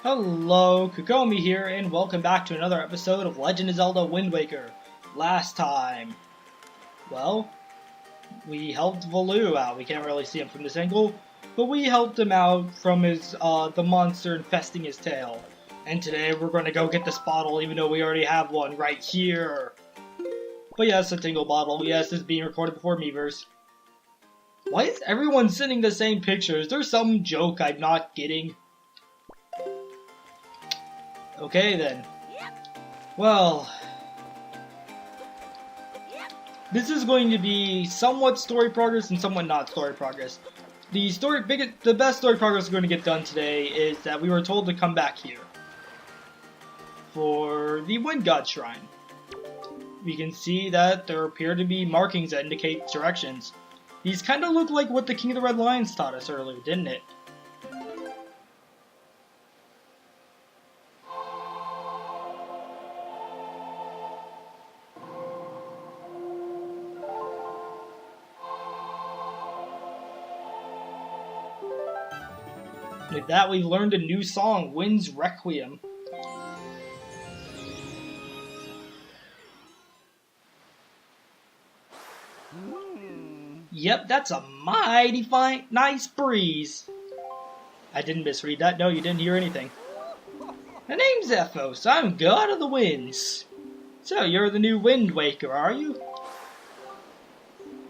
Hello, Kukomi here, and welcome back to another episode of Legend of Zelda Wind Waker. Last time, well, we helped Valoo out. We can't really see him from this angle, but we helped him out from his the monster infesting his tail. And today we're going to go get this bottle, even though we already have one right here. But yes, a tingle bottle. Yes, this is being recorded before Miiverse. Why is everyone sending the same pictures? There's some joke I'm not getting. Okay then. Well, this is going to be somewhat story progress and somewhat not story progress. The best story progress we're going to get done today is that we were told to come back here for the Wind God Shrine. We can see that there appear to be markings that indicate directions. These kind of look like what the King of the Red Lions taught us earlier, didn't it? With that, we've learned a new song, Wind's Requiem. Yep, that's a mighty fine, nice breeze. I didn't misread that. No, you didn't hear anything. My name's Ephos. I'm God of the Winds. So, you're the new Wind Waker, are you?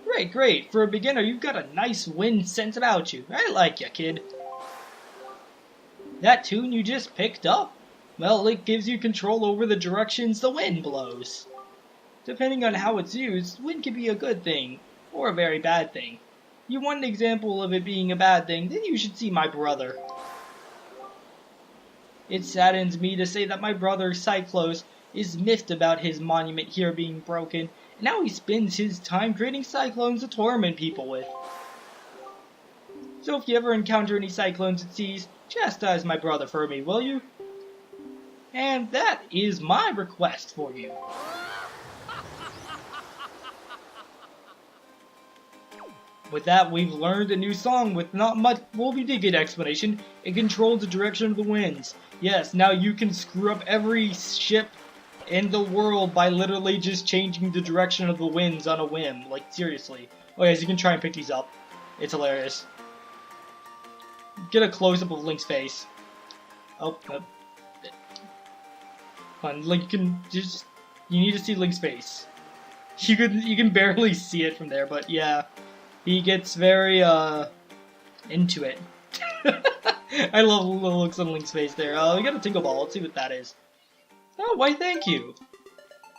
Great, great. For a beginner, you've got a nice wind sense about you. I like ya, kid. That tune you just picked up? Well, it gives you control over the directions the wind blows. Depending on how it's used, wind can be a good thing, or a very bad thing. You want an example of it being a bad thing, then you should see my brother. It saddens me to say that my brother, Cyclos, is miffed about his monument here being broken, and now he spends his time creating cyclones to torment people with. So if you ever encounter any cyclones at seas, chastise my brother for me, will you? And that is my request for you. With that, we've learned a new song with not much. Well, we did get explanation. It controls the direction of the winds. Yes, now you can screw up every ship in the world by literally just changing the direction of the winds on a whim. Like, seriously. Oh yes, you can try and pick these up. It's hilarious. Get a close-up of Link's face. Oh, Link can just. You need to see Link's face. You can barely see it from there, but yeah, he gets very into it. I love the looks on Link's face there. We got a Tingle Ball. Let's see what that is. Oh, why? Thank you.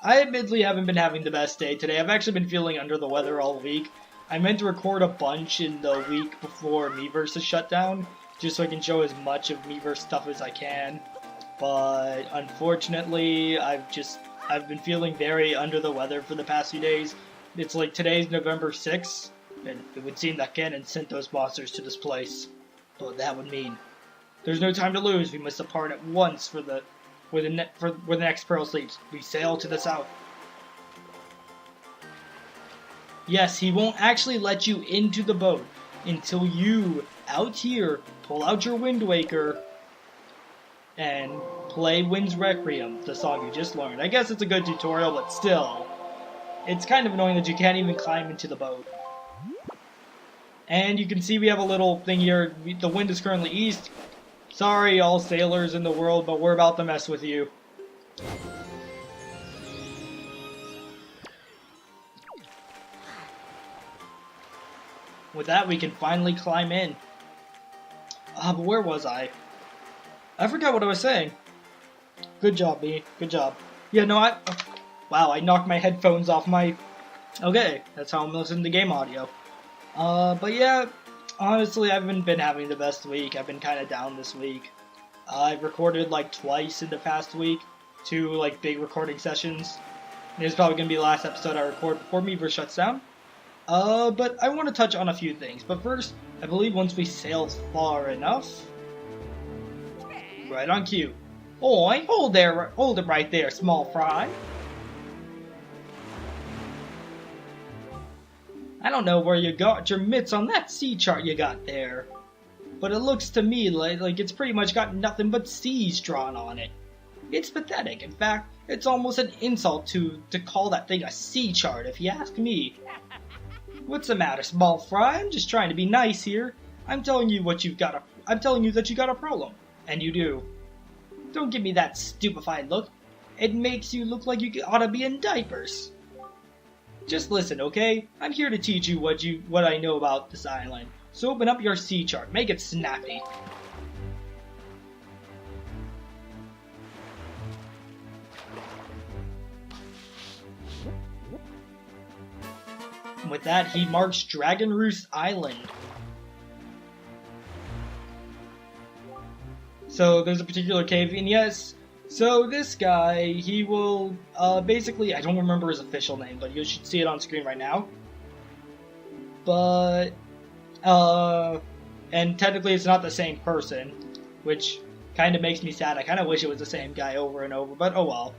I admittedly haven't been having the best day today. I've actually been feeling under the weather all week. I meant to record a bunch in the week before Miiverse is shut down, just so I can show as much of Miiverse stuff as I can. But unfortunately, I've been feeling very under the weather for the past few days. It's like today's November 6th, and it would seem that Ganon sent those monsters to this place. But that would mean there's no time to lose. We must depart at once where the next pearl sleeps. We sail to the south. Yes, he won't actually let you into the boat until you, out here, pull out your Wind Waker and play Wind's Requiem, the song you just learned. I guess it's a good tutorial, but still, it's kind of annoying that you can't even climb into the boat. And you can see we have a little thing here. The wind is currently east. Sorry, all sailors in the world, but we're about to mess with you. With that, we can finally climb in. But where was I? I forgot what I was saying. Good job, B. Good job. Yeah, no, wow, I knocked my headphones off my... Okay, that's how I'm listening to game audio. But yeah, honestly, I haven't been having the best week. I've been kind of down this week. I've recorded like twice in the past week. 2 like big recording sessions. And this is probably going to be the last episode I record before Miiverse shuts down. But I want to touch on a few things. But first, I believe once we sail far enough... Right on cue. Oi, hold it right there, small fry. I don't know where you got your mitts on that sea chart you got there. but it looks to me like it's pretty much got nothing but C's drawn on it. It's pathetic. In fact, it's almost an insult to call that thing a C chart, if you ask me. What's the matter, small fry? I'm just trying to be nice here. I'm telling you that you got a problem, and you do. Don't give me that stupefied look. It makes you look like you ought to be in diapers. Just listen, okay? I'm here to teach you what I know about this island. So open up your C chart. Make it snappy. With that, he marks Dragon Roost Island. So there's a particular cave, and yes, so this guy, he will, basically, I don't remember his official name, but you should see it on screen right now. But, and technically it's not the same person, which kind of makes me sad. I kind of wish it was the same guy over and over, but oh well.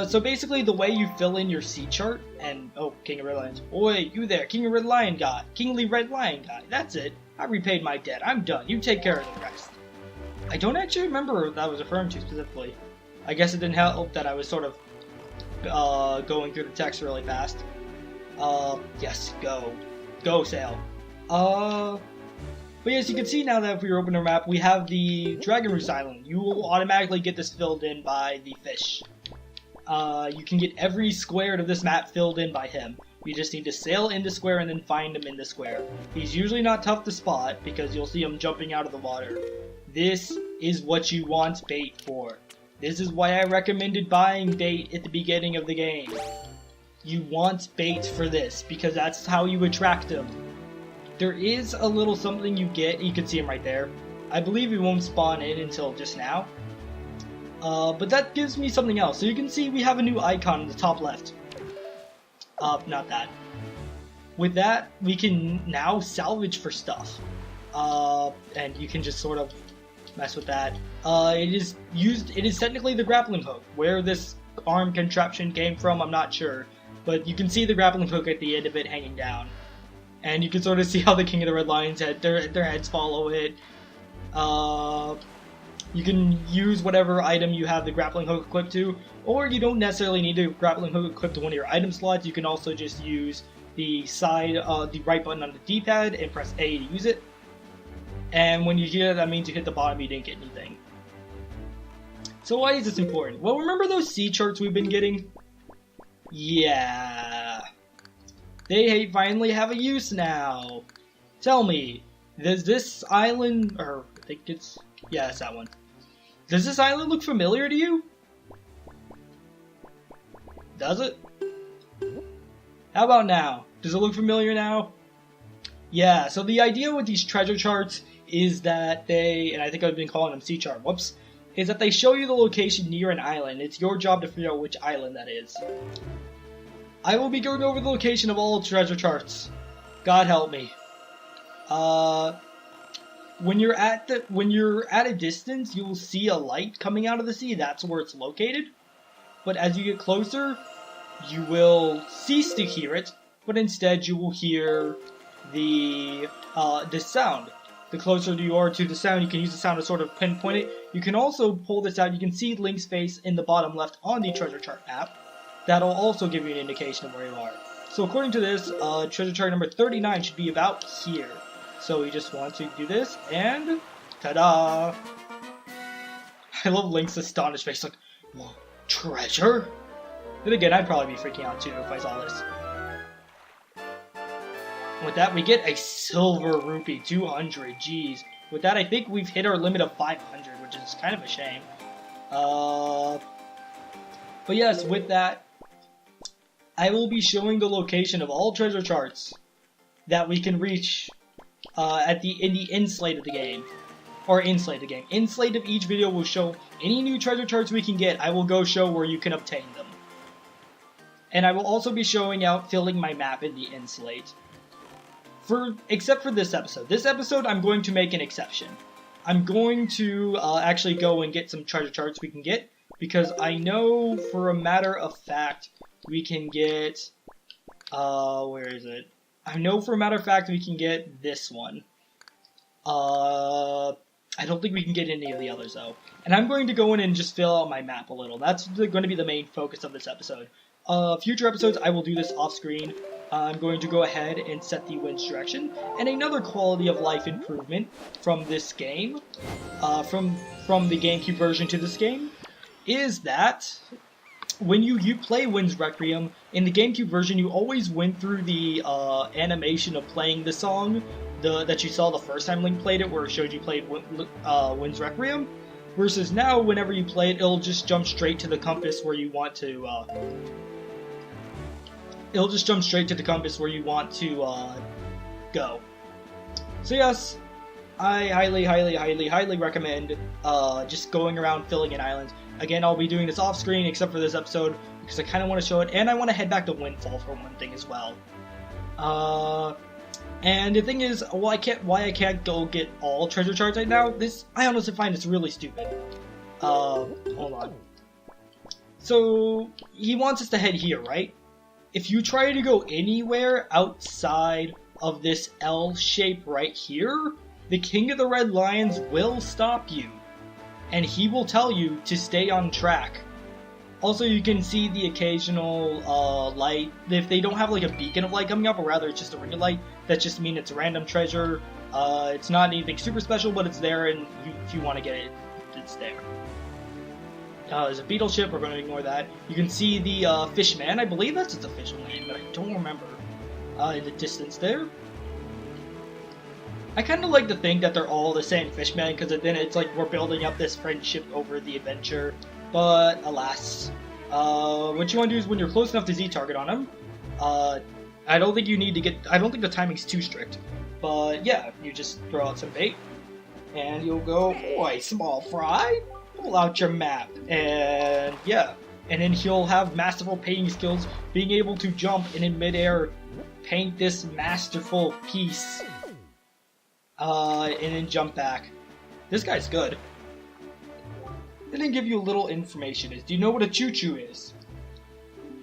So basically the way you fill in your C chart, and, oh, King of Red Lions. Oi, you there, King of Red Lion guy. Kingly Red Lion guy. That's it. I repaid my debt. I'm done. You take care of the rest. I don't actually remember what that was referring to specifically. I guess it didn't help that I was sort of, going through the text really fast. Yes, go. Go, sail. But yes, you can see now that if we open our map, we have the Dragon Roost Island. You will automatically get this filled in by the fish. You can get every square of this map filled in by him. You just need to sail into square and then find him in the square. He's usually not tough to spot because you'll see him jumping out of the water. This is what you want bait for. This is why I recommended buying bait at the beginning of the game. You want bait for this because that's how you attract him. There is a little something you get. You can see him right there. I believe he won't spawn in until just now. But that gives me something else. So you can see we have a new icon in the top left. Not that. With that, we can now salvage for stuff. And you can just sort of mess with that. It is technically the grappling hook. Where this arm contraption came from, I'm not sure. But you can see the grappling hook at the end of it hanging down. And you can sort of see how the King of the Red Lions head, their heads follow it. You can use whatever item you have the grappling hook equipped to, or you don't necessarily need a grappling hook equipped to one of your item slots. You can also just use the right button on the D-pad and press A to use it. And when you hear that means you hit the bottom, you didn't get anything. So why is this important? Well, remember those C charts we've been getting? Yeah. They finally have a use now. Tell me, does this island, or I think it's, yeah, it's that one. Does this island look familiar to you? Does it? How about now? Does it look familiar now? Yeah, so the idea with these treasure charts is that they, and I think I've been calling them C chart, whoops, is that they show you the location near an island. It's your job to figure out which island that is. I will be going over the location of all treasure charts. God help me. When you're at a distance, you'll see a light coming out of the sea. That's where it's located. But as you get closer, you will cease to hear it, but instead you will hear the sound. The closer you are to the sound, you can use the sound to sort of pinpoint it. You can also pull this out. You can see Link's face in the bottom left on the treasure chart map. That'll also give you an indication of where you are. So according to this, treasure chart number 39 should be about here. So we just want to do this, and ta-da! I love Link's astonished face, like, whoa, treasure? Then again, I'd probably be freaking out too if I saw this. With that, we get a silver rupee, 200, jeez. With that, I think we've hit our limit of 500, which is kind of a shame. But yes, with that, I will be showing the location of all treasure charts that we can reach in the end slate of the game. Or in slate of the game. In slate of each video will show any new treasure charts we can get. I will go show where you can obtain them. And I will also be showing out filling my map in the end slate. Except for this episode. This episode, I'm going to make an exception. I'm going to actually go and get some treasure charts we can get. Because I know for a matter of fact, we can get, where is it? I know for a matter of fact we can get this one. I don't think we can get any of the others, though. And I'm going to go in and just fill out my map a little. That's going to be the main focus of this episode. Future episodes, I will do this off-screen. I'm going to go ahead and set the wind's direction. And another quality of life improvement from this game, from the GameCube version to this game, is that when you play Wind's Requiem, in the GameCube version, you always went through the animation of playing the song that you saw the first time Link played it, where it showed you played Wind's Requiem. Versus now, whenever you play it, it'll just jump straight to the compass where you want to. It'll just jump straight to the compass where you want to go. So yes, I highly recommend just going around filling in islands. Again, I'll be doing this off screen except for this episode because I kind of want to show it, and I want to head back to Windfall for one thing as well. And the thing is, why I can't go get all treasure shards right now, I honestly find this really stupid. Hold on. So, he wants us to head here, right? If you try to go anywhere outside of this L shape right here, the King of the Red Lions will stop you. And he will tell you to stay on track. Also, you can see the occasional light. If they don't have like a beacon of light coming up, or rather it's just a ring of light, that just means it's a random treasure. It's not anything super special, but it's there, and if you want to get it, it's there. There's a beetle ship, we're going to ignore that. You can see the Fishman, I believe that's its official name, but I don't remember. In the distance there. I kind of like to think that they're all the same Fishman, because then it's like we're building up this friendship over the adventure. But alas, what you want to do is when you're close enough to Z-target on them, I don't think you need to get, I don't think the timing's too strict. But yeah, you just throw out some bait, and you'll go, "Oi, small fry, pull out your map," and yeah. And then he'll have masterful painting skills, being able to jump and in midair paint this masterful piece, and then jump back. This guy's good. They didn't give you a little information. Do you know what a choo-choo is?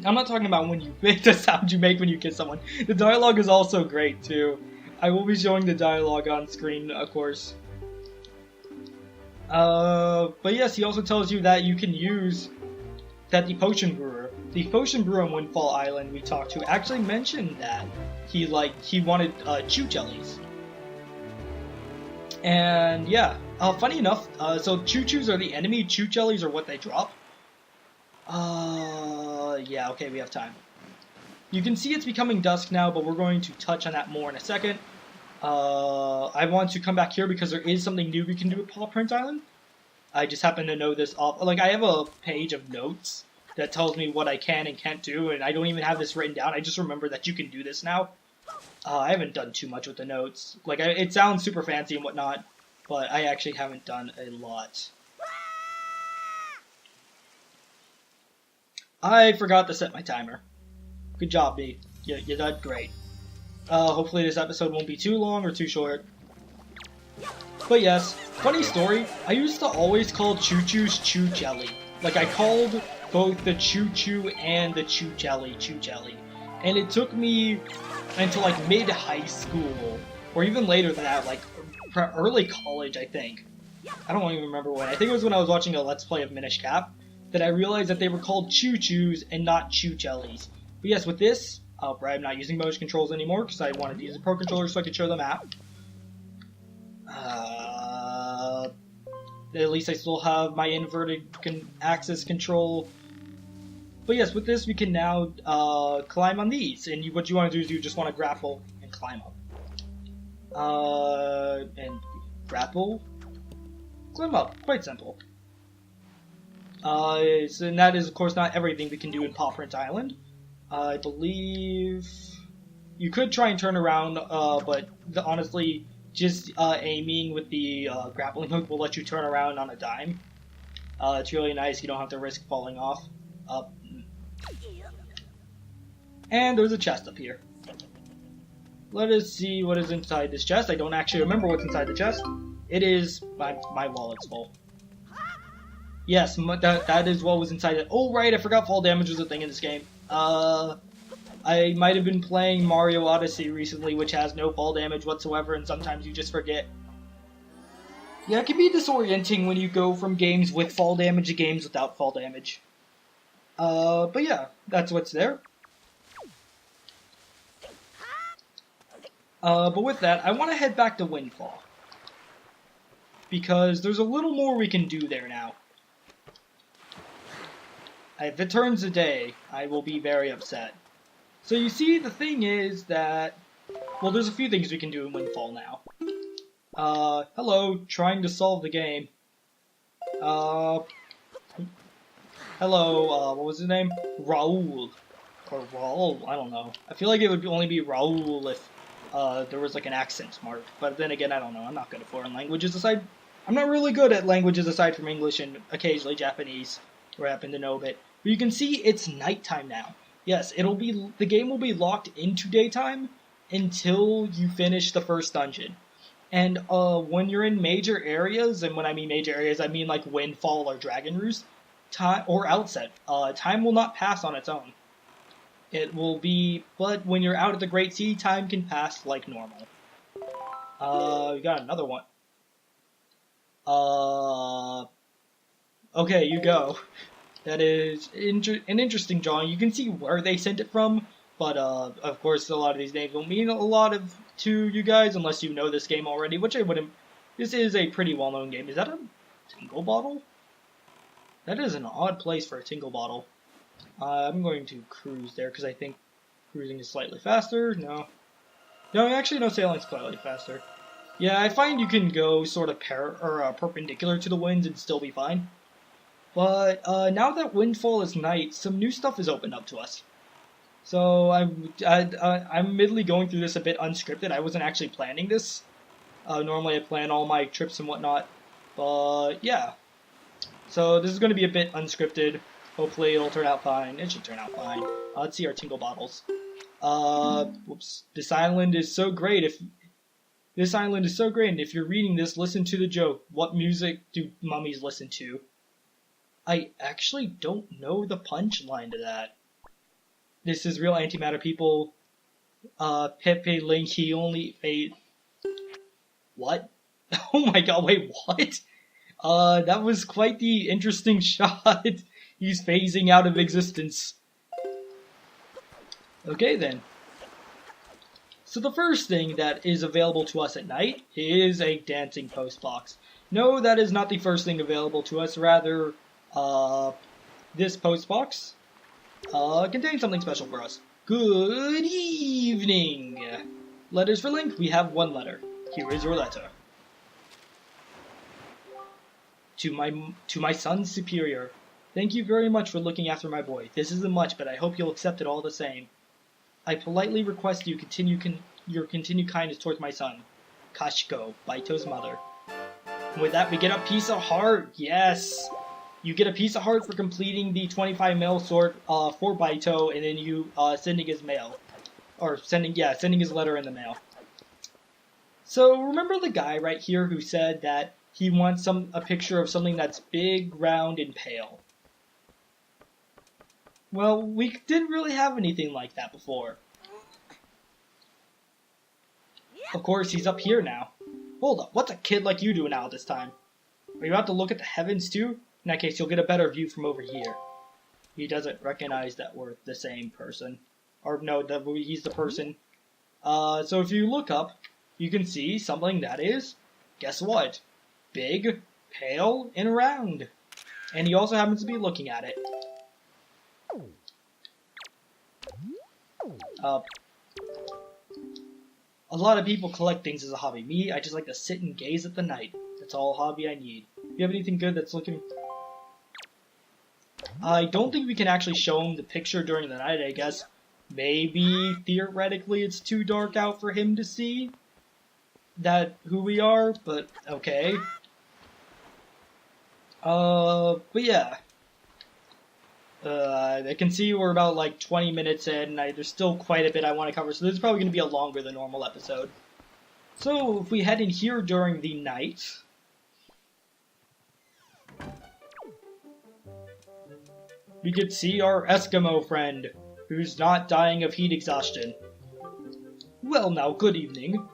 I'm not talking about when you make the sound you make when you kiss someone. The dialogue is also great, too. I will be showing the dialogue on screen, of course. But yes, he also tells you that you can use that the potion brewer on Windfall Island we talked to actually mentioned that he wanted chew jellies. And yeah, funny enough, so choo-choos are the enemy, chew jellies are what they drop. Yeah, okay, we have time. You can see it's becoming dusk now, but we're going to touch on that more in a second. I want to come back here because there is something new we can do at Paw Prince Island. I just happen to know this off. Like, I have a page of notes that tells me what I can and can't do, and I don't even have this written down. I just remember that you can do this now. I haven't done too much with the notes. Like, it sounds super fancy and whatnot, but I actually haven't done a lot. I forgot to set my timer. Good job, B. You did great. Hopefully this episode won't be too long or too short. But yes, funny story, I used to always call choo-choos chew jelly. Like, I called both the choo-choo and the chew jelly. And it took me until like mid-high school, or even later than that, like early college, I think. I don't even remember when. I think it was when I was watching a Let's Play of Minish Cap that I realized that they were called choo-choos and not chew jellies. But yes, with this, I'm not using motion controls anymore because I wanted to use a Pro Controller so I could show the map. At least I still have my inverted axis control. But yes, with this we can now climb on these, and what you want to do is you just want to grapple and climb up. And grapple, climb up, quite simple. And that is of course not everything we can do in Paw Prince Island. I believe you could try and turn around, but honestly, just aiming with the grappling hook will let you turn around on a dime. It's really nice, you don't have to risk falling off. And there's a chest up here. Let us see what is inside this chest. I don't actually remember what's inside the chest. It is... my wallet's full. Yes, that is what was inside it. Oh, right, I forgot fall damage was a thing in this game. I might have been playing Mario Odyssey recently, which has no fall damage whatsoever, and sometimes you just forget. Yeah, it can be disorienting when you go from games with fall damage to games without fall damage. But yeah, that's what's there. But with that, I want to head back to Windfall. Because there's a little more we can do there now. If it turns a day, I will be very upset. So you see, the thing is that... Well, there's a few things we can do in Windfall now. Hello, trying to solve the game. Hello, what was his name? Raul. Or Raul, I don't know. I feel like it would only be Raul if there was like an accent mark. But then again, I don't know. I'm not good at foreign languages aside. I'm not really good at languages aside from English and occasionally Japanese, where I happen to know a bit. But you can see it's nighttime now. Yes, the game will be locked into daytime until you finish the first dungeon. And when you're in major areas, and when I mean major areas, I mean like Windfall or Dragon Roost, or Outset, time will not pass on its own. It will be, but when you're out at the Great Sea, time can pass like normal. We got another one. Okay, you go. That is an interesting drawing. You can see where they sent it from, but of course a lot of these names don't mean a lot to you guys unless you know this game already, which I wouldn't. This is a pretty well-known game. Is that a tingle bottle? That is an odd place for a tingle bottle. I'm going to cruise there because I think cruising is slightly faster. No, actually no, sailing is slightly faster. Yeah, I find you can go sort of perpendicular to the winds and still be fine. But now that Windfall is night, some new stuff is opened up to us. So I'm admittedly going through this a bit unscripted. I wasn't actually planning this. Normally I plan all my trips and whatnot. But yeah. So this is going to be a bit unscripted. Hopefully it'll turn out fine. It should turn out fine. Let's see our tingle bottles. Whoops. This island is so great. And if you're reading this, listen to the joke. What music do mummies listen to? I actually don't know the punchline to that. This is real antimatter people. Pepe Link, he only fade. What? Oh my god, wait, what? That was quite the interesting shot. He's phasing out of existence. Okay then. So the first thing that is available to us at night is a dancing post box. No, that is not the first thing available to us. Rather, this post box contains something special for us. Good evening. Letters for Link. We have one letter. Here is your letter. To my son's superior. Thank you very much for looking after my boy. This isn't much, but I hope you'll accept it all the same. I politely request you your continued kindness towards my son, Kashiko, Baito's mother. And with that, we get a piece of heart. Yes, you get a piece of heart for completing the 25 mail sort for Baito, and then you sending his mail, or sending his letter in the mail. So remember the guy right here who said that he wants a picture of something that's big, round, and pale. Well, we didn't really have anything like that before. Of course, he's up here now. Hold up, what's a kid like you doing out this time? Are you about to look at the heavens too? In that case, you'll get a better view from over here. He doesn't recognize that we're the same person. Or no, he's the person. So if you look up, you can see something that is, guess what? Big, pale, and round. And he also happens to be looking at it. A lot of people collect things as a hobby. Me, I just like to sit and gaze at the night. That's all hobby I need. If you have anything good that's looking... I don't think we can actually show him the picture during the night, I guess. Maybe, theoretically, it's too dark out for him to see who we are, but okay. But yeah. I can see we're about like 20 minutes in, and there's still quite a bit I want to cover, so this is probably going to be a longer than normal episode. So, if we head in here during the night... we could see our Eskimo friend. who's not dying of heat exhaustion. Well now, good evening.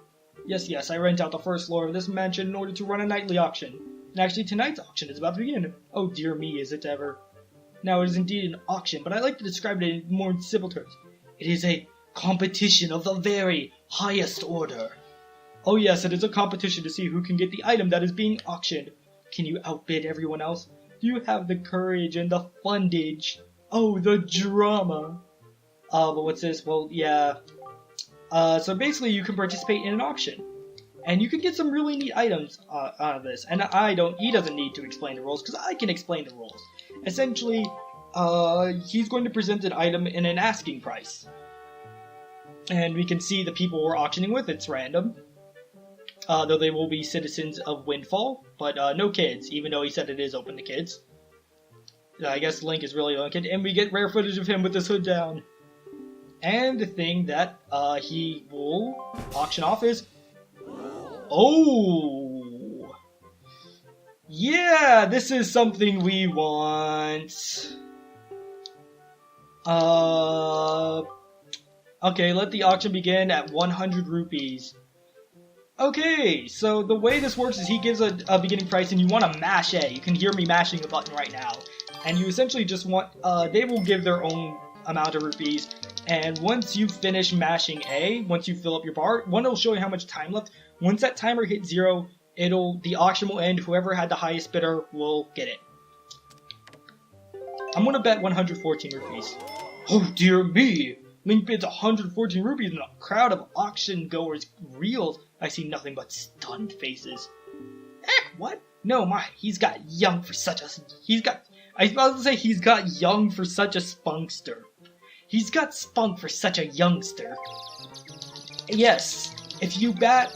Yes, I rent out the first floor of this mansion in order to run a nightly auction. And actually tonight's auction is about to begin. Oh dear me, is it ever. Now it is indeed an auction, but I like to describe it in more simple terms. It is a competition of the very highest order. Oh yes, it is a competition to see who can get the item that is being auctioned. Can you outbid everyone else? Do you have the courage and the fundage? Oh, the drama. But what's this? Well, yeah. So basically you can participate in an auction. And you can get some really neat items out of this. And he doesn't need to explain the rules, because I can explain the rules. Essentially, he's going to present an item in an asking price. And we can see the people we're auctioning with, it's random. Though they will be citizens of Windfall, but no kids, even though he said it is open to kids. I guess Link is really a kid, and we get rare footage of him with his hood down. And the thing that he will auction off is... Oh! Yeah, this is something we want. Okay, let the auction begin at 100 rupees. Okay, so the way this works is he gives a beginning price and you want to mash A. You can hear me mashing the button right now. And you essentially just want, they will give their own amount of rupees. And once you finish mashing A, once you fill up your bar, one will show you how much time left. Once that timer hits 0, the auction will end. Whoever had the highest bidder will get it. I'm gonna bet 114 rupees. Oh dear me! Link bids 114 rupees and a crowd of auction goers reels. I see nothing but stunned faces. What? No, he's got young for such a... I was about to say he's got young for such a spunkster. He's got spunk for such a youngster. Yes, if you bid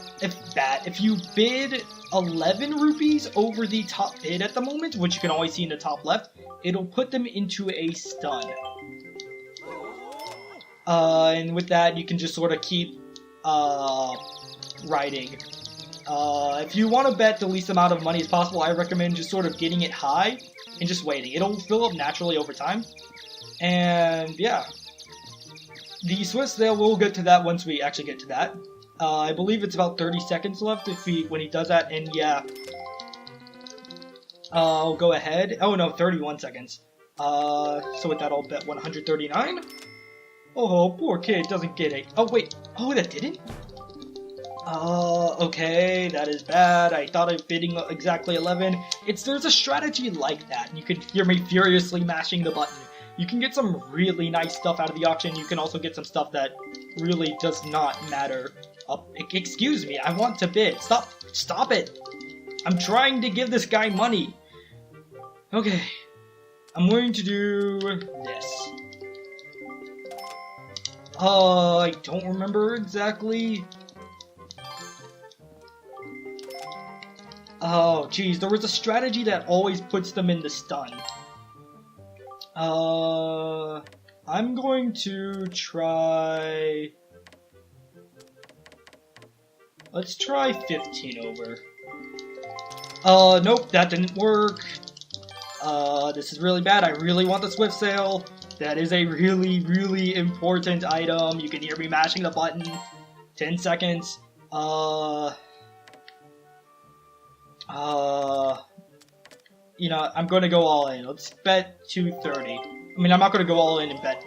11 rupees over the top bid at the moment, which you can always see in the top left, it'll put them into a stun. And with that, you can just sort of keep, riding. If you want to bet the least amount of money as possible, I recommend just sort of getting it high and just waiting. It'll fill up naturally over time. And, yeah. The Swiss sale, we'll get to that once we actually get to that. I believe it's about 30 seconds left when he does that, and yeah. I'll go ahead. Oh no, 31 seconds. So with that, I'll bet 139. Oh, poor kid doesn't get it. Oh, wait. Oh, that didn't? Okay, that is bad. I thought I bidding exactly 11. There's a strategy like that. You can hear me furiously mashing the button. You can get some really nice stuff out of the auction. You can also get some stuff that really does not matter. Excuse me, I want to bid. Stop it. I'm trying to give this guy money. Okay, I'm going to do this. I don't remember exactly. Oh, geez, there was a strategy that always puts them in the stun. I'm going to try... Let's try 15 over. Nope, that didn't work. This is really bad. I really want the Swift Sale. That is a really, really important item. You can hear me mashing the button. 10 seconds. You know, I'm going to go all in. Let's bet 230. I mean, I'm not going to go all in and bet.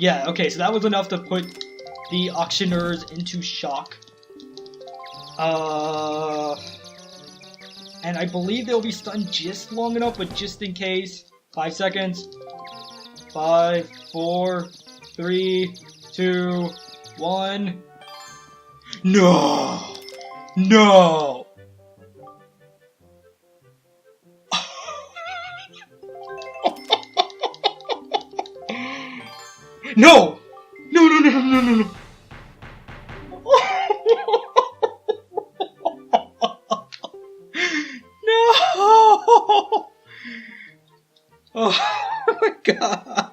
Yeah, okay, so that was enough to put the auctioneers into shock. And I believe they'll be stunned just long enough, but just in case. 5 seconds. 5, 4, 3, 2, 1. No! No! No! No, no, no, no, no, no, no. No! Oh my god.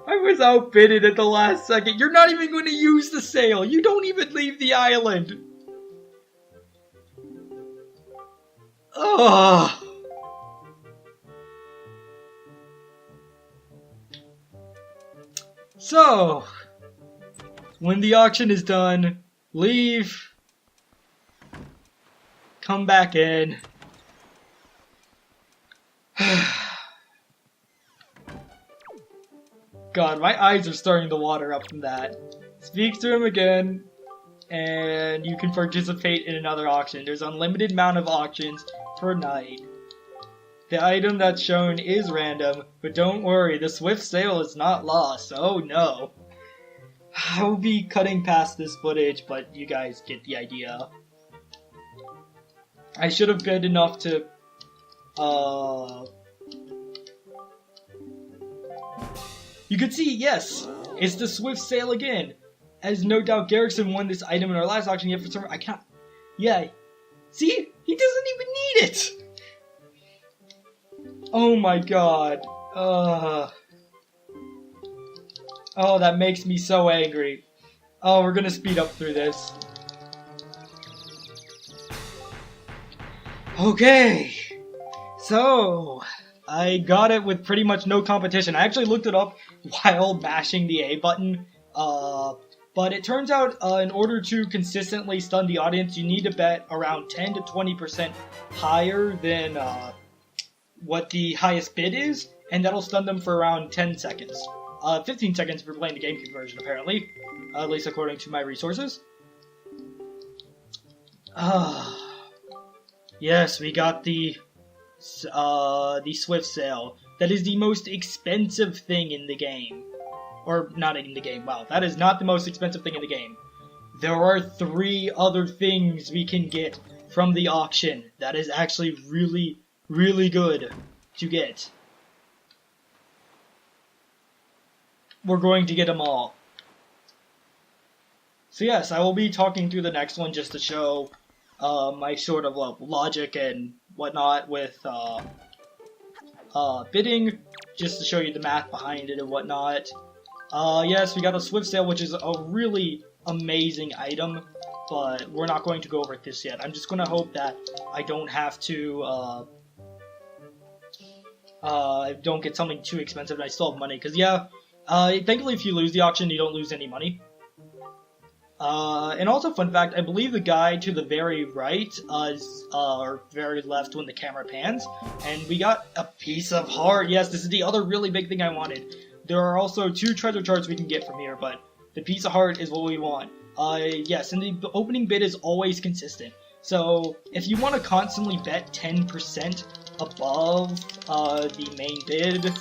I was outbidded at the last second. You're not even going to use the sale. You don't even leave the island. Ugh. So, when the auction is done, leave, come back in. God, my eyes are starting to water up from that. Speak to him again, and you can participate in another auction. There's unlimited amount of auctions per night. The item that's shown is random, but don't worry, the swift sale is not lost. Oh no. I'll be cutting past this footage, but you guys get the idea. I should have bid enough to, You could see, yes, it's the swift sale again. As no doubt Garrickson won this item in our last auction, yet for some reason I can't. Yeah, see? He doesn't even need it! Oh my god. Oh, that makes me so angry. Oh, we're gonna speed up through this. Okay. So, I got it with pretty much no competition. I actually looked it up while mashing the A button. But it turns out in order to consistently stun the audience, you need to bet around 10 to 20% higher than what the highest bid is, and that'll stun them for around 10 seconds. 15 seconds if you're playing the GameCube version, apparently. At least according to my resources. Yes, we got the Swift Sale. That is the most expensive thing in the game. Or, not in the game, wow. That is not the most expensive thing in the game. There are 3 other things we can get from the auction. That is actually really, really good to get. We're going to get them all. So yes, I will be talking through the next one just to show my sort of logic and whatnot with bidding, just to show you the math behind it and whatnot. Yes, we got a Swift Sale, which is a really amazing item, but we're not going to go over it this yet. I'm just going to hope that I don't have to, don't get something too expensive and I still have money, because yeah, thankfully if you lose the auction, you don't lose any money. And also, fun fact, I believe the guy to the very right, or very left when the camera pans, and we got a piece of heart. Yes, this is the other really big thing I wanted. There are also 2 treasure charts we can get from here, but the piece of heart is what we want. Yes, and the opening bid is always consistent. So, if you want to constantly bet 10% above, the main bid,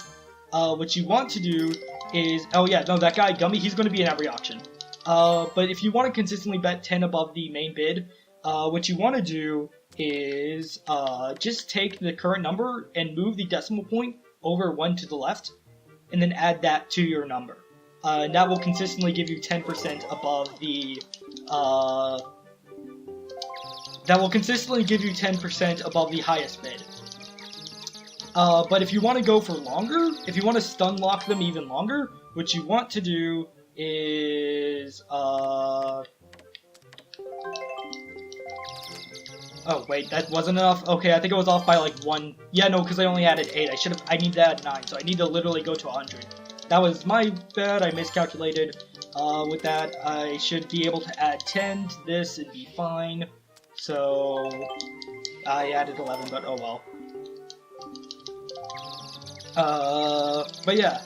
what you want to do is, oh yeah, no, that guy, Gummy, he's going to be in every auction. But if you want to consistently bet 10 above the main bid, what you want to do is, just take the current number and move the decimal point over 1 to the left, and then add that to your number. And that will consistently give you 10% above the, that will consistently give you 10% above the highest bid. But if you want to go for longer, if you want to stun lock them even longer, what you want to do is, oh wait, that wasn't enough? Okay, I think it was off by like 1. Yeah, no, because I only added 8. I need to add 9, so I need to literally go to 100. That was my bad, I miscalculated. With that, I should be able to add 10 to this and be fine. So, I added 11, but oh well. But yeah.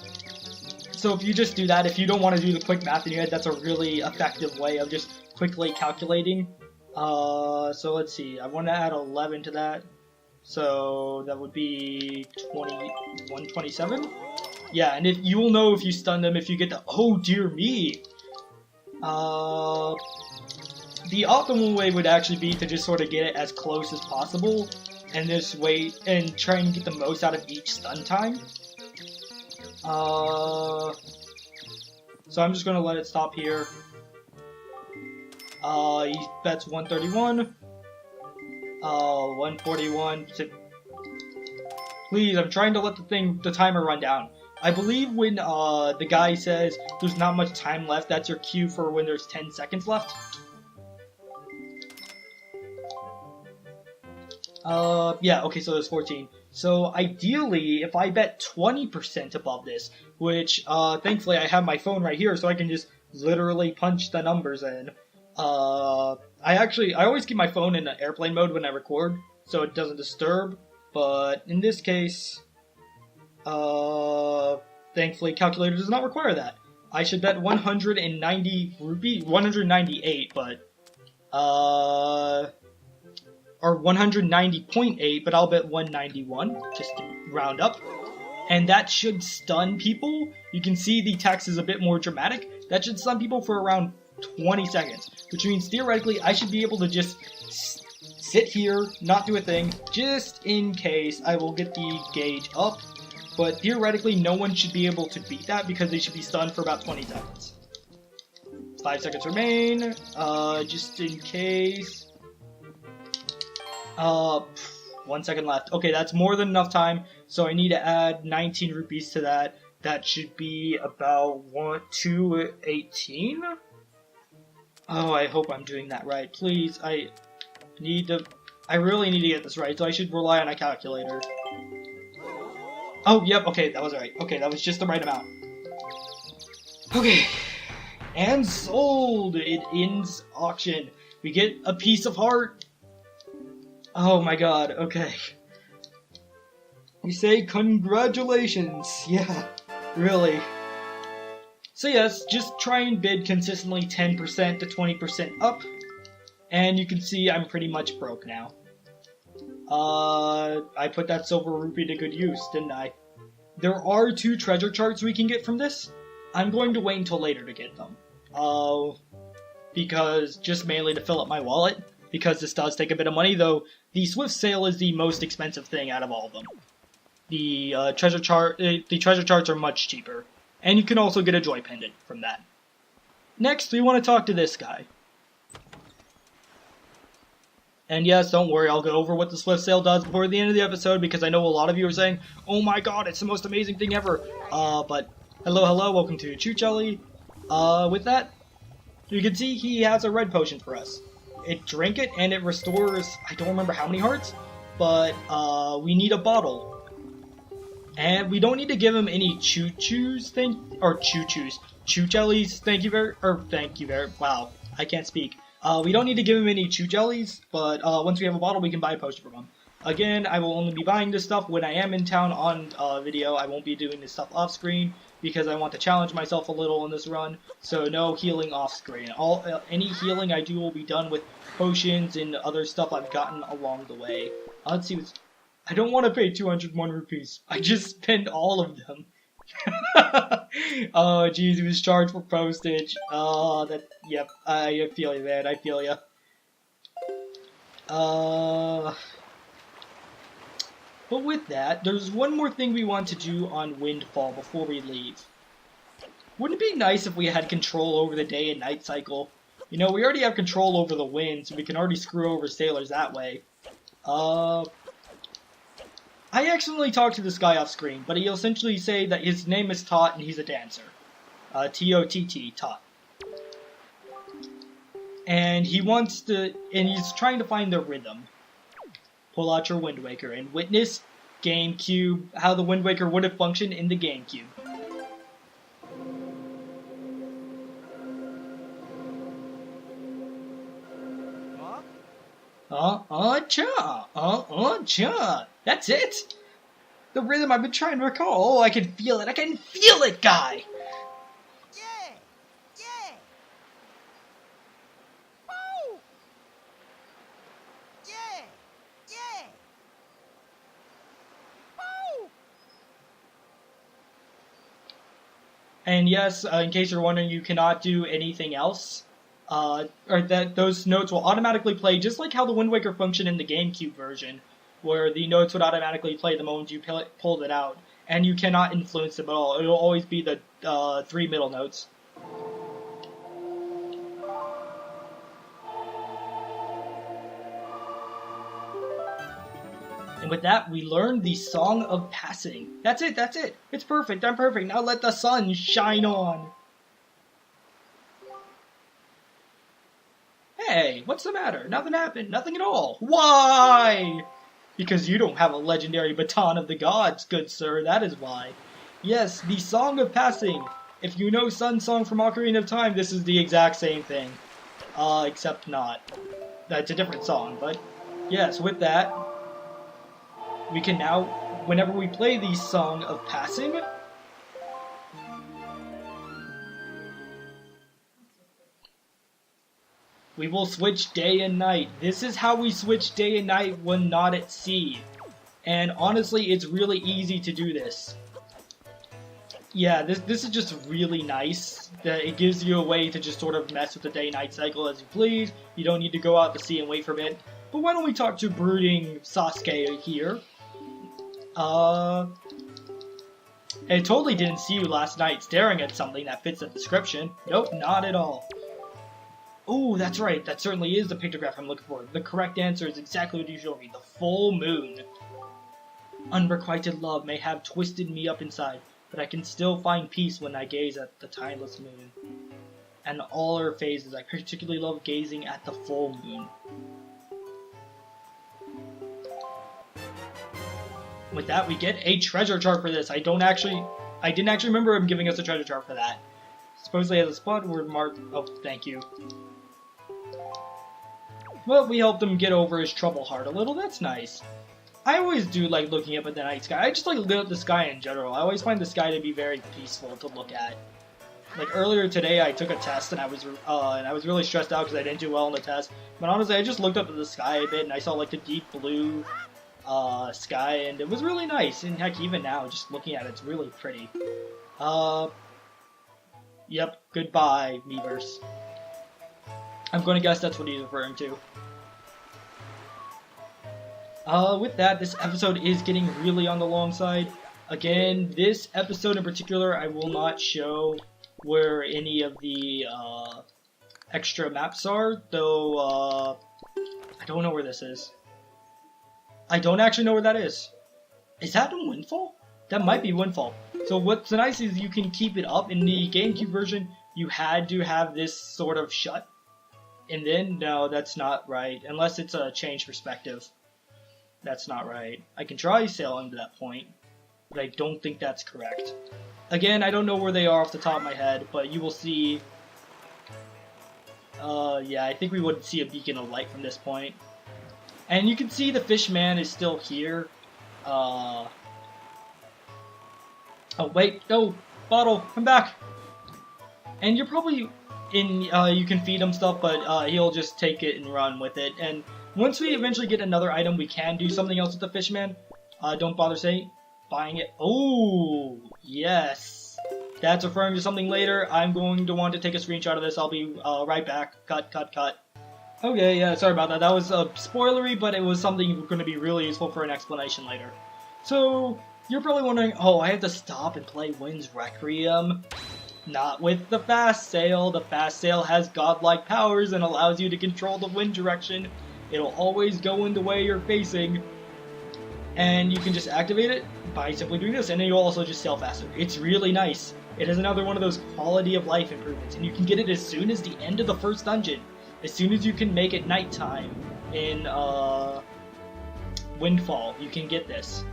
So if you just do that, if you don't want to do the quick math in your head, that's a really effective way of just quickly calculating. So let's see, I want to add 11 to that. So that would be 127? Yeah, and you will know if you stun them if you get the, oh dear me! The optimal way would actually be to just sort of get it as close as possible, and just wait and try and get the most out of each stun time. So I'm just gonna let it stop here. He bets 131. 141. Please, I'm trying to let the timer run down. I believe when the guy says there's not much time left, that's your cue for when there's 10 seconds left. Yeah, okay, so there's 14. So ideally, if I bet 20% above this, which thankfully I have my phone right here, so I can just literally punch the numbers in. I always keep my phone in airplane mode when I record, so it doesn't disturb. But in this case, thankfully calculator does not require that. I should bet 190 rupee, 198, but or 190.8, but I'll bet 191, just to round up. And that should stun people. You can see the text is a bit more dramatic. That should stun people for around 20 seconds, which means theoretically I should be able to just sit here, not do a thing, just in case. I will get the gauge up, but theoretically no one should be able to beat that because they should be stunned for about 20 seconds. 5 seconds remain, just in case. 1 second left. Okay, that's more than enough time, so I need to add 19 rupees to that. That should be about 218? Oh, I hope I'm doing that right. Please, I really need to get this right, so I should rely on a calculator. Oh, yep, okay, that was right. Okay, that was just the right amount. Okay, and sold! It ends auction. We get a piece of heart. Oh my god, okay. We say congratulations. Yeah, really. So yes, just try and bid consistently 10% to 20% up, and you can see I'm pretty much broke now. I put that silver rupee to good use, didn't I? There are 2 treasure charts we can get from this. I'm going to wait until later to get them. Because just mainly to fill up my wallet, because this does take a bit of money, though the Swift Sale is the most expensive thing out of all of them. The treasure charts are much cheaper. And you can also get a joy pendant from that. Next, we want to talk to this guy. And yes, don't worry, I'll go over what the Swift Sale does before the end of the episode, because I know a lot of you are saying, oh my god, it's the most amazing thing ever. But hello, welcome to Choo Jelly. With that, you can see he has a red potion for us. Drink it, and it restores, I don't remember how many hearts, but we need a bottle. And we don't need to give him any choo-choos, Choo Jellies, thank you very, wow, I can't speak. We don't need to give him any Choo Jellies, but once we have a bottle, we can buy a potion from him. Again, I will only be buying this stuff when I am in town on video. I won't be doing this stuff off screen, because I want to challenge myself a little in this run, so no healing off screen. Any healing I do will be done with potions and other stuff I've gotten along the way. Let's see what's... I don't want to pay 201 rupees. I just spend all of them. Oh, jeez, he was charged for postage. Oh, yep, I feel you, man, I feel you. But with that, there's one more thing we want to do on Windfall before we leave. Wouldn't it be nice if we had control over the day and night cycle? You know, we already have control over the wind, so we can already screw over sailors that way. I accidentally talked to this guy off screen, but he'll essentially say that his name is Tot and he's a dancer. T-O-T-T, Tot. And he's trying to find the rhythm. Pull out your Wind Waker and witness GameCube, how the Wind Waker would have functioned in the GameCube. Cha. That's it. The rhythm I've been trying to recall. Oh, I can feel it. I can feel it, guy. Yeah. Woo. Yeah. Woo. And yes, in case you're wondering, you cannot do anything else. Or that those notes will automatically play just like how the Wind Waker functioned in the GameCube version, where the notes would automatically play the moment you pulled it out, and you cannot influence them at all. It will always be the 3 middle notes. And with that, we learned the Song of Passing. That's it. It's perfect. I'm perfect. Now let the sun shine on. Hey, what's the matter? Nothing happened. Nothing at all. Why? Because you don't have a legendary baton of the gods, good sir, that is why. Yes, the Song of Passing. If you know Sun's Song from Ocarina of Time, this is the exact same thing. Except not. That's a different song, but yes, with that, we can now, whenever we play the Song of Passing, we will switch day and night. This is how we switch day and night when not at sea. And honestly, it's really easy to do this. Yeah, this is just really nice. It gives you a way to just sort of mess with the day-night cycle as you please. You don't need to go out to sea and wait for a bit. But why don't we talk to brooding Sasuke here? I totally didn't see you last night staring at something that fits the description. Nope, not at all. Ooh, that's right. That certainly is the pictograph I'm looking for. The correct answer is exactly what you showed me. The full moon. Unrequited love may have twisted me up inside, but I can still find peace when I gaze at the timeless moon. And all her phases, I particularly love gazing at the full moon. With that, we get a treasure chart for this. I didn't actually remember him giving us a treasure chart for that. Supposedly has a spot word mark. Oh, thank you. Well, we helped him get over his trouble heart a little. That's nice. I always do like looking up at the night sky. I just like look at the sky in general. I always find the sky to be very peaceful to look at. Like earlier today, I took a test and I was really stressed out because I didn't do well on the test. But honestly, I just looked up at the sky a bit and I saw like the deep blue sky, and it was really nice. And heck, even now, just looking at it, it's really pretty. Yep. Goodbye, Miiverse. I'm going to guess that's what he's referring to. With that, this episode is getting really on the long side. Again, this episode in particular, I will not show where any of the extra maps are, though I don't know where this is. I don't actually know where that is. Is that in Windfall? That might be Windfall. So what's nice is you can keep it up. In the GameCube version, you had to have this sort of shut. And then, no, that's not right. Unless it's a change perspective. That's not right. I can try sailing to that point, but I don't think that's correct. Again, I don't know where they are off the top of my head, but you will see... yeah, I think we would see a beacon of light from this point. And you can see the Fishman is still here. Oh, wait. No! Bottle, come back! And you're probably in... you can feed him stuff, but he'll just take it and run with it. And once we eventually get another item, we can do something else with the Fishman. Don't bother buying it. Oh, yes. That's referring to something later. I'm going to want to take a screenshot of this. I'll be right back. Cut, cut, cut. Okay, yeah, sorry about that. That was spoilery, but it was something going to be really useful for an explanation later. So, you're probably wondering, oh, I have to stop and play Wind's Requiem. Not with the fast sail. The fast sail has godlike powers and allows you to control the wind direction. It'll always go in the way you're facing. And you can just activate it by simply doing this, and then you'll also just sail faster. It's really nice. It is another one of those quality of life improvements, and you can get it as soon as the end of the first dungeon. As soon as you can make it nighttime in Windfall, you can get this.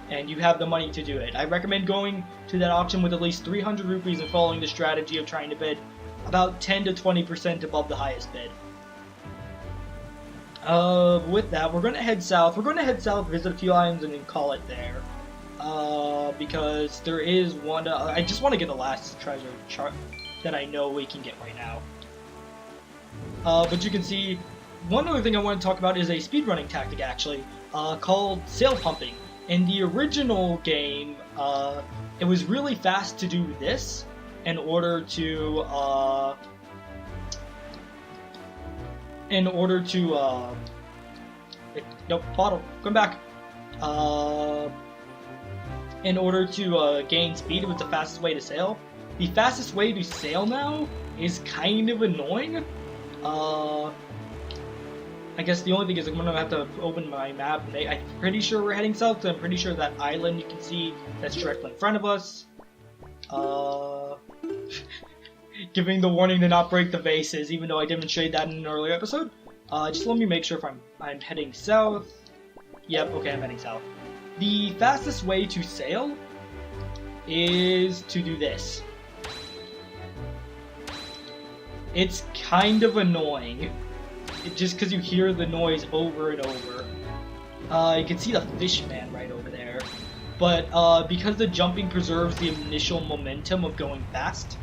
And you have the money to do it. I recommend going to that auction with at least 300 rupees and following the strategy of trying to bid about 10 to 20% above the highest bid. With that, we're going to head south. We're going to head south, visit a few islands, and then call it there. Because there is one... I just want to get the last treasure chart that I know we can get right now. But you can see, one other thing I want to talk about is a speedrunning tactic, actually, called sail pumping. In the original game, it was really fast to do this in order to, nope, bottle, come back. In order to gain speed, it was the fastest way to sail. The fastest way to sail now is kind of annoying. I guess the only thing is I'm going to have to open my map. I'm pretty sure we're heading south, so I'm pretty sure that island you can see that's directly in front of us. Giving the warning to not break the vases, even though I demonstrated that in an earlier episode. Just let me make sure if I'm heading south. Yep, okay, I'm heading south. The fastest way to sail is to do this. It's kind of annoying, just because you hear the noise over and over. You can see the fish man right over there. But because the jumping preserves the initial momentum of going fast,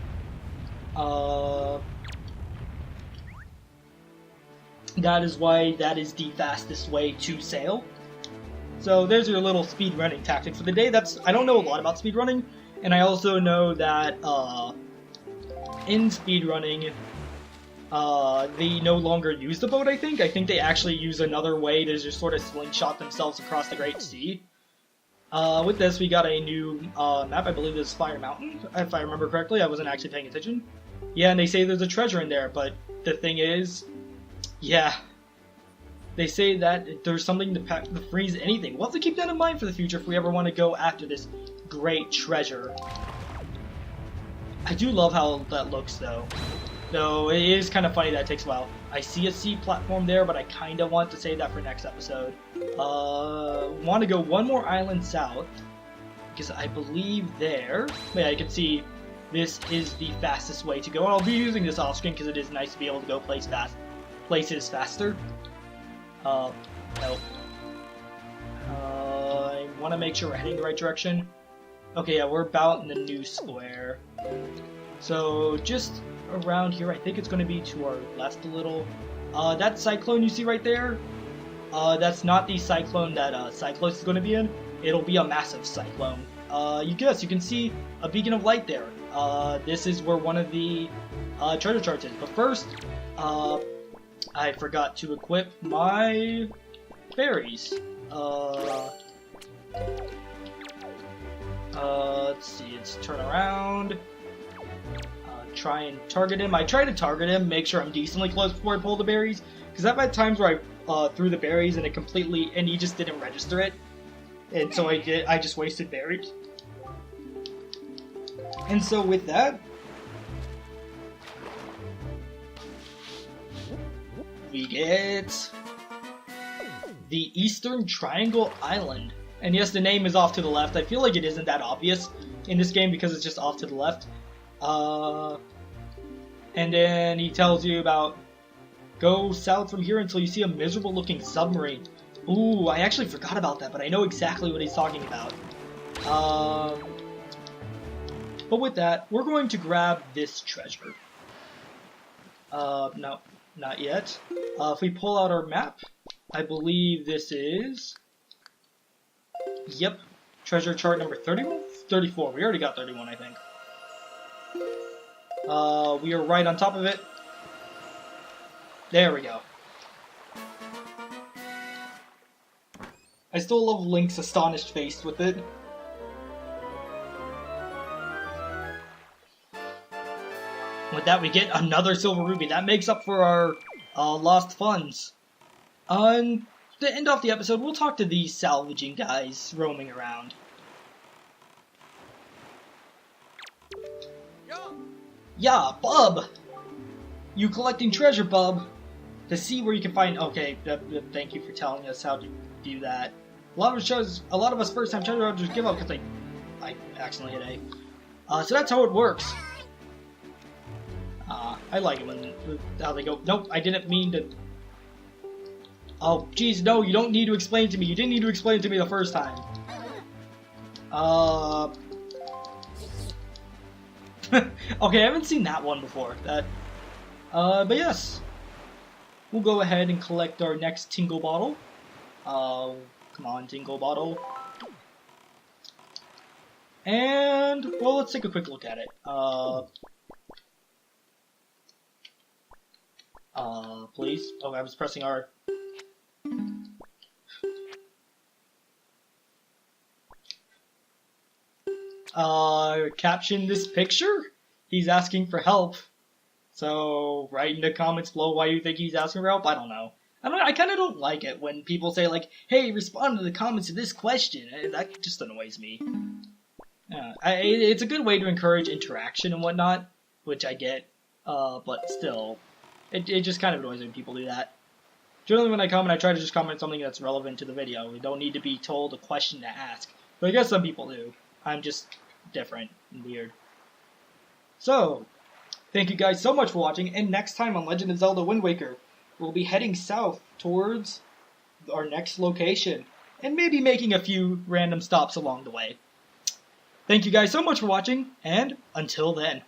that is why that is the fastest way to sail. So there's your little speed running tactic for the day. I don't know a lot about speed running, and I also know that in speed running, they no longer use the boat. I think they actually use another way to just sort of slingshot themselves across the Great Sea. With this, we got a new map. I believe this is Fire Mountain, if I remember correctly. I wasn't actually paying attention. Yeah, and they say there's a treasure in there, but the thing is, yeah, they say that there's something to freeze anything. We'll have to keep that in mind for the future if we ever want to go after this great treasure. I do love how that looks, though. Though it is kind of funny that it takes a while. I see a sea platform there, but I kind of want to save that for next episode. Want to go one more island south, because I believe there, yeah, you can see this is the fastest way to go. I'll be using this off screen because it is nice to be able to go places faster. No. I want to make sure we're heading the right direction. Okay, yeah, we're about in the new square. So just around here, I think it's going to be to our left a little. That cyclone you see right there, that's not the cyclone that Cyclops is going to be in. It'll be a massive cyclone. You can see a beacon of light there. This is where one of the treasure charts is. But first, I forgot to equip my berries. Let's see, let's turn around. Try and target him. I try to target him, make sure I'm decently close before I pull the berries, because I've had times where I threw the berries and he just didn't register it, and so I just wasted berries. And so with that, we get the Eastern Triangle Island. And yes, the name is off to the left. I feel like it isn't that obvious in this game because it's just off to the left. And then he tells you about go south from here until you see a miserable looking submarine. Ooh, I actually forgot about that, but I know exactly what he's talking about. But with that, we're going to grab this treasure. No, not yet. If we pull out our map, I believe this is... Yep, treasure chart number 31? 34. We already got 31, I think. We are right on top of it. There we go. I still love Link's astonished face with it. With that, we get another silver ruby. That makes up for our lost funds. To end off the episode, we'll talk to these salvaging guys roaming around. Yeah, Bub! You collecting treasure, Bub. To see where you can find... Okay, thank you for telling us how to do that. A lot of us first-time treasure hunters give up because I accidentally hit A. So that's how it works. I like it when how they go. Nope, I didn't mean to... Oh, jeez, no, you don't need to explain to me. You didn't need to explain to me the first time. Okay, I haven't seen that one before. But yes. We'll go ahead and collect our next Tingle Bottle. Come on, Tingle Bottle. And, well, let's take a quick look at it. Please? Oh, I was pressing R. Caption this picture? He's asking for help. So, write in the comments below why you think he's asking for help. I don't know. I kind of don't like it when people say, like, hey, respond to the comments to this question. That just annoys me. It's a good way to encourage interaction and whatnot, which I get, but still, it just kind of annoys me when people do that. Generally when I comment, I try to just comment something that's relevant to the video. We don't need to be told a question to ask. But I guess some people do. I'm just different and weird. So, thank you guys so much for watching, and next time on Legend of Zelda Wind Waker, we'll be heading south towards our next location, and maybe making a few random stops along the way. Thank you guys so much for watching, and until then.